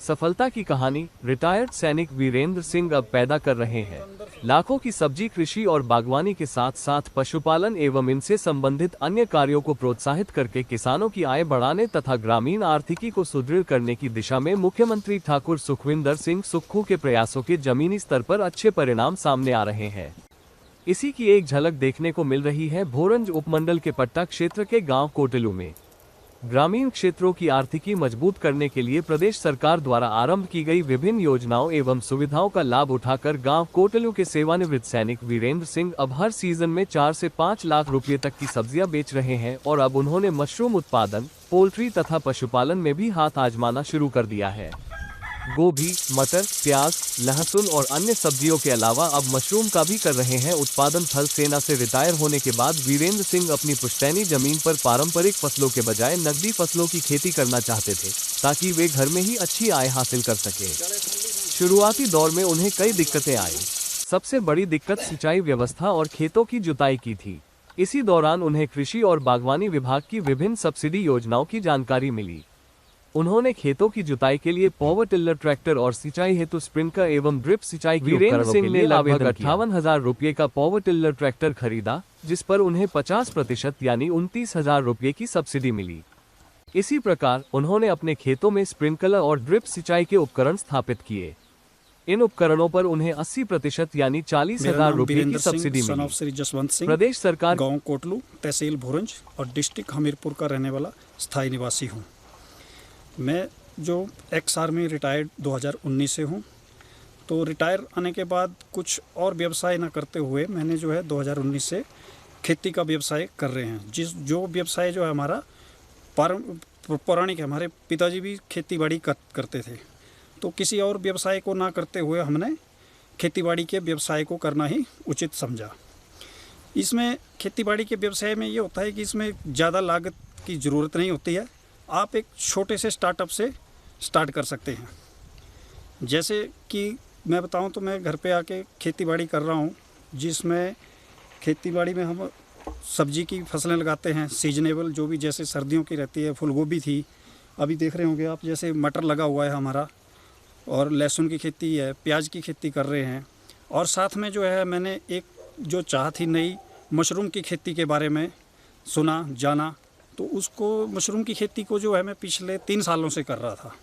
सफलता की कहानी रिटायर्ड सैनिक वीरेंद्र सिंह अब पैदा कर रहे हैं लाखों की सब्जी। कृषि और बागवानी के साथ साथ पशुपालन एवं इनसे संबंधित अन्य कार्यों को प्रोत्साहित करके किसानों की आय बढ़ाने तथा ग्रामीण आर्थिकी को सुदृढ़ करने की दिशा में मुख्यमंत्री ठाकुर सुखविंदर सिंह सुक्खू के प्रयासों के जमीनी स्तर पर अच्छे परिणाम सामने आ रहे हैं। इसी की एक झलक देखने को मिल रही है भोरंज उपमंडल के पट्टा क्षेत्र के गांव कोटलू में। ग्रामीण क्षेत्रों की आर्थिकी मजबूत करने के लिए प्रदेश सरकार द्वारा आरंभ की गई विभिन्न योजनाओं एवं सुविधाओं का लाभ उठाकर गांव कोटलू के सेवानिवृत्त सैनिक वीरेंद्र सिंह अब हर सीजन में 4 से 5 लाख रुपए तक की सब्जियां बेच रहे हैं और अब उन्होंने मशरूम उत्पादन, पोल्ट्री तथा पशुपालन में भी हाथ आजमाना शुरू कर दिया है। गोभी, मटर, प्याज, लहसुन और अन्य सब्जियों के अलावा अब मशरूम का भी कर रहे हैं उत्पादन। थल सेना से रिटायर होने के बाद वीरेंद्र सिंह अपनी पुश्तैनी जमीन पर पारंपरिक फसलों के बजाय नकदी फसलों की खेती करना चाहते थे ताकि वे घर में ही अच्छी आय हासिल कर सके। शुरुआती दौर में उन्हें कई दिक्कतें आई। सबसे बड़ी दिक्कत सिंचाई व्यवस्था और खेतों की जुताई की थी। इसी दौरान उन्हें कृषि और बागवानी विभाग की विभिन्न सब्सिडी योजनाओं की जानकारी मिली। उन्होंने खेतों की जुताई के लिए पावर टिलर ट्रैक्टर और सिंचाई हेतु स्प्रिंकलर एवं ड्रिप सिंचाई के उपकरणों के लिए लगभग 58,000 रुपये का पावर टिलर ट्रैक्टर खरीदा, जिस पर उन्हें 50% यानी 29,000 रुपये की सब्सिडी मिली। इसी प्रकार उन्होंने अपने खेतों में स्प्रिंकलर और ड्रिप सिंचाई के उपकरण स्थापित किए। इन उपकरणों पर उन्हें 80% यानी 40,000 रुपये की सब्सिडी मिली। प्रदेश सरकार गाँव कोटलू, तहसील भोरंज और डिस्ट्रिक्ट हमीरपुर का रहने वाला स्थायी निवासी हूँ। मैं जो एक्स आर्मी रिटायर्ड 2019 से हूँ, तो रिटायर आने के बाद कुछ और व्यवसाय न करते हुए मैंने जो है 2019 से खेती का व्यवसाय कर रहे हैं। जो व्यवसाय जो है हमारा पौराणिक है। हमारे पिताजी भी खेतीबाड़ी करते थे, तो किसी और व्यवसाय को ना करते हुए हमने खेतीबाड़ी के व्यवसाय को करना ही उचित समझा। इसमें खेतीबाड़ी के व्यवसाय में ये होता है कि इसमें ज़्यादा लागत की ज़रूरत नहीं होती है। आप एक छोटे से स्टार्टअप से स्टार्ट कर सकते हैं। जैसे कि मैं बताऊं तो मैं घर पे आके खेतीबाड़ी कर रहा हूं, जिसमें खेतीबाड़ी में हम सब्जी की फसलें लगाते हैं सीजनेबल, जो भी जैसे सर्दियों की रहती है। फूल गोभी थी, अभी देख रहे होंगे आप, जैसे मटर लगा हुआ है हमारा, और लहसुन की खेती है, प्याज की खेती कर रहे हैं। और साथ में जो है मैंने एक जो चाह थी नई मशरूम की खेती के बारे में सुना जाना, तो उसको मशरूम की खेती को जो है मैं पिछले 3 सालों से कर रहा था।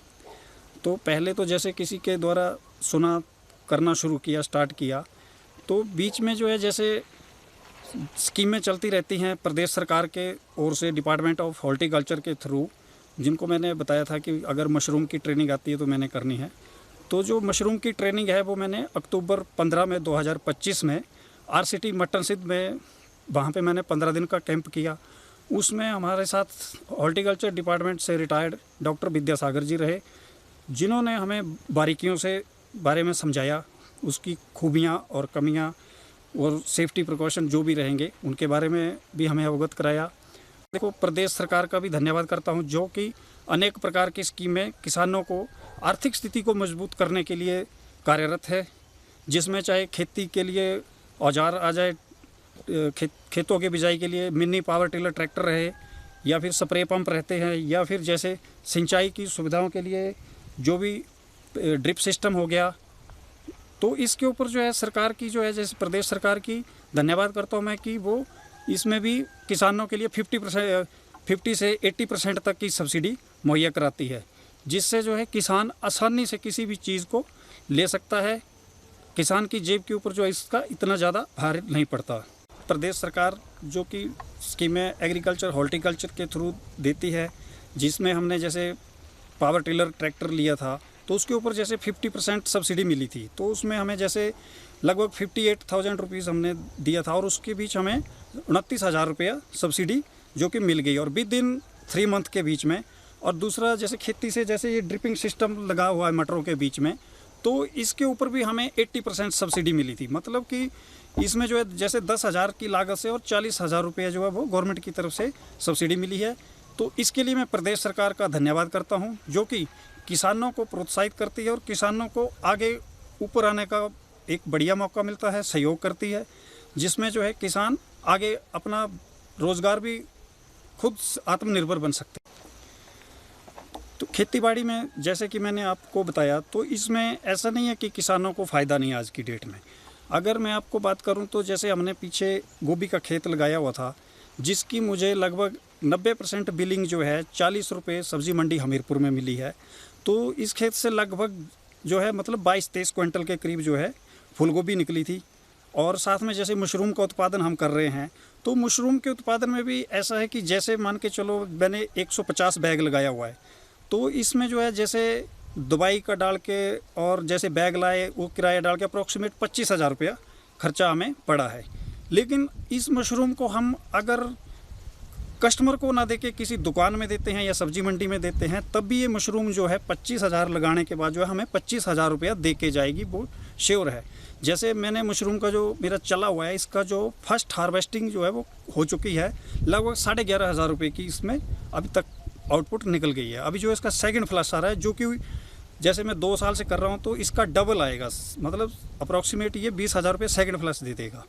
तो पहले तो जैसे किसी के द्वारा सुना, करना शुरू किया, स्टार्ट किया, तो बीच में जो है जैसे स्कीमें चलती रहती हैं प्रदेश सरकार के ओर से, डिपार्टमेंट ऑफ हॉर्टिकल्चर के थ्रू, जिनको मैंने बताया था कि अगर मशरूम की ट्रेनिंग आती है तो मैंने करनी है। तो जो मशरूम की ट्रेनिंग है वो मैंने अक्टूबर 15 में 2025 में RCT मटन सिद्ध में, वहाँ पे मैंने 15 दिन का कैंप किया। उसमें हमारे साथ हॉर्टिकल्चर डिपार्टमेंट से रिटायर्ड डॉक्टर विद्यासागर जी रहे, जिन्होंने हमें बारीकियों से बारे में समझाया, उसकी खूबियाँ और कमियाँ और सेफ्टी प्रिकॉशन जो भी रहेंगे उनके बारे में भी हमें अवगत कराया। देखो, प्रदेश सरकार का भी धन्यवाद करता हूँ, जो कि अनेक प्रकार की स्कीमें किसानों को आर्थिक स्थिति को मजबूत करने के लिए कार्यरत है, जिसमें चाहे खेती के लिए औजार आ जाए, खेतों की बिजाई के लिए मिनी पावर टिलर ट्रैक्टर रहे, या फिर स्प्रे पंप रहते हैं, या फिर जैसे सिंचाई की सुविधाओं के लिए जो भी ड्रिप सिस्टम हो गया। तो इसके ऊपर जो है सरकार की जो है, जैसे प्रदेश सरकार की धन्यवाद करता हूँ मैं कि वो इसमें भी किसानों के लिए 50 से 80% तक की सब्सिडी मुहैया कराती है, जिससे जो है किसान आसानी से किसी भी चीज़ को ले सकता है। किसान की जेब के ऊपर जो है इसका इतना ज़्यादा भार नहीं पड़ता। प्रदेश सरकार जो कि स्कीमें एग्रीकल्चर हॉर्टिकल्चर के थ्रू देती है, जिसमें हमने जैसे पावर टिलर ट्रैक्टर लिया था, तो उसके ऊपर जैसे 50% सब्सिडी मिली थी। तो उसमें हमें जैसे लगभग 58,000 रुपीज़ हमने दिया था, और उसके बीच हमें 29,000 रुपया सब्सिडी जो कि मिल गई, और विद इन 3 मंथ के बीच में। और दूसरा जैसे खेती से जैसे ये ड्रिपिंग सिस्टम लगा हुआ है मटरों के बीच में, तो इसके ऊपर भी हमें 80% सब्सिडी मिली थी। मतलब कि इसमें जो है जैसे 10,000 की लागत से और 40,000 रुपये जो है वो गवर्नमेंट की तरफ से सब्सिडी मिली है। तो इसके लिए मैं प्रदेश सरकार का धन्यवाद करता हूँ, जो कि किसानों को प्रोत्साहित करती है और किसानों को आगे ऊपर आने का एक बढ़िया मौका मिलता है, सहयोग करती है, जिसमें जो है किसान आगे अपना रोज़गार भी खुद आत्मनिर्भर बन सकते हैं। तो खेतीबाड़ी में जैसे कि मैंने आपको बताया, तो इसमें ऐसा नहीं है कि किसानों को फ़ायदा नहीं है आज की डेट में। अगर मैं आपको बात करूं तो जैसे हमने पीछे गोभी का खेत लगाया हुआ था, जिसकी मुझे लगभग 90% बिलिंग जो है 40 रुपये सब्ज़ी मंडी हमीरपुर में मिली है। तो इस खेत से लगभग जो है मतलब 22-23 क्विंटल के करीब जो है फूल गोभी निकली थी। और साथ में जैसे मशरूम का उत्पादन हम कर रहे हैं, तो मशरूम के उत्पादन में भी ऐसा है कि जैसे मान के चलो मैंने 150 बैग लगाया हुआ है, तो इसमें जो है जैसे दवाई का डाल के और जैसे बैग लाए वो किराया डाल के अप्रॉक्सीमेट 25,000 रुपया खर्चा हमें पड़ा है। लेकिन इस मशरूम को हम अगर कस्टमर को ना देके किसी दुकान में देते हैं या सब्जी मंडी में देते हैं, तब भी ये मशरूम जो है 25,000 लगाने के बाद जो है हमें 25,000 रुपया दे के जाएगी, वो श्योर है। जैसे मैंने मशरूम का जो मेरा चला हुआ है, इसका जो फर्स्ट हार्वेस्टिंग जो है वो हो चुकी है, लगभग 11,500 रुपये की इसमें अभी तक आउटपुट निकल गई है। अभी जो इसका सेकंड फ्लश आ रहा है, जो कि जैसे मैं 2 साल से कर रहा हूँ, तो इसका डबल आएगा, मतलब अप्रॉक्सीमेट ये 20,000 रुपये सेकंड फ्लश दे देगा।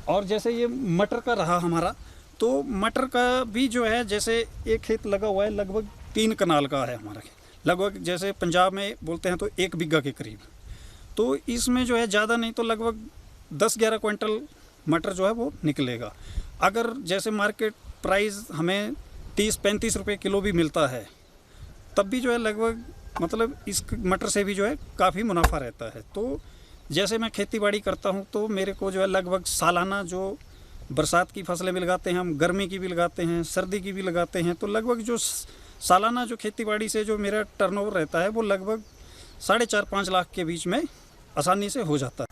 और जैसे ये मटर का रहा हमारा, तो मटर का भी जो है जैसे एक खेत लगा हुआ है, लगभग 3 कनाल का है हमारा खेत, लगभग जैसे पंजाब में बोलते हैं तो 1 बीघा के करीब। तो इसमें जो है ज़्यादा नहीं तो लगभग 10-11 क्विंटल मटर जो है वो निकलेगा। अगर जैसे मार्केट प्राइस हमें 30-35 रुपये किलो भी मिलता है, तब भी जो है लगभग मतलब इस मटर से भी जो है काफ़ी मुनाफा रहता है। तो जैसे मैं खेतीबाड़ी करता हूँ, तो मेरे को जो है लगभग सालाना जो बरसात की फसलें भी लगाते हैं, हम गर्मी की भी लगाते हैं, सर्दी की भी लगाते हैं, तो लगभग जो सालाना जो खेतीबाड़ी से जो मेरा टर्नओवर रहता है वो लगभग 4.5-5 लाख के बीच में आसानी से हो जाता है।